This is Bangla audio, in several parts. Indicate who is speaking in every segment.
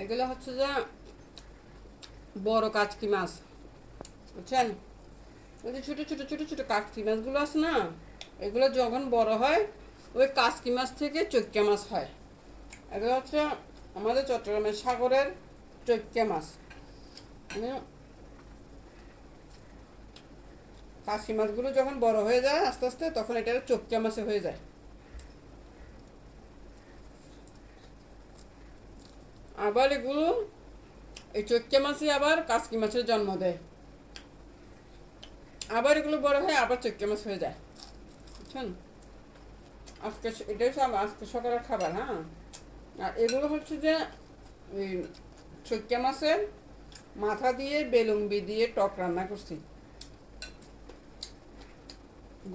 Speaker 1: এগুলো হচ্ছে যে বড় কাচকি মাছ, বুঝছেন? ওই যে ছোটো ছোটো ছোটো ছোটো কাচকি মাছগুলো আছে না, এগুলো যখন বড় হয় ওই কাচকি মাছ থেকে চৈক্কা মাছ হয়। এগুলো হচ্ছে আমাদের চট্টগ্রামের সাগরের চৈক্কা মাছ। মানে কাশি মাছগুলো যখন বড় হয়ে যায় আস্তে আস্তে, তখন এটা চৈক্কা মাছে হয়ে যায়। আবার এগুলো এই চৈক্কা মাছই আবার কাচকি মাছের জন্ম দেয়। আবার এগুলো বড় হয়ে আবার চৈক্কা মাছ হয়ে যায়, বুঝছেন? আজকে এটাই সব আজকে সকালের খাবার। হ্যাঁ, আর এগুলো হচ্ছে যে ওই চৈক্কা মাছের মাথা দিয়ে বেলুম্বি দিয়ে টক রান্না করছি।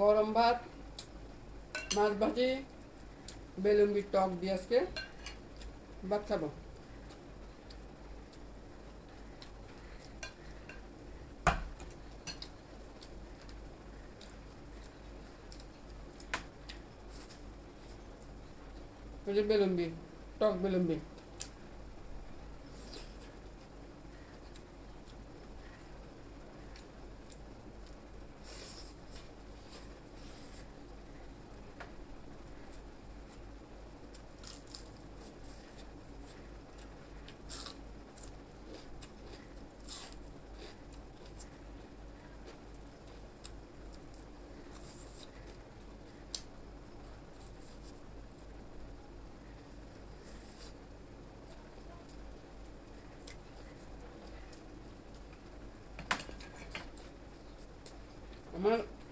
Speaker 1: গরম ভাত, মাছ ভাজি, বেলুম্বির টক দিয়ে আজকে ভাত খাবো। ওই যে বেলুম্বি, টক বেলুম্বি। আমার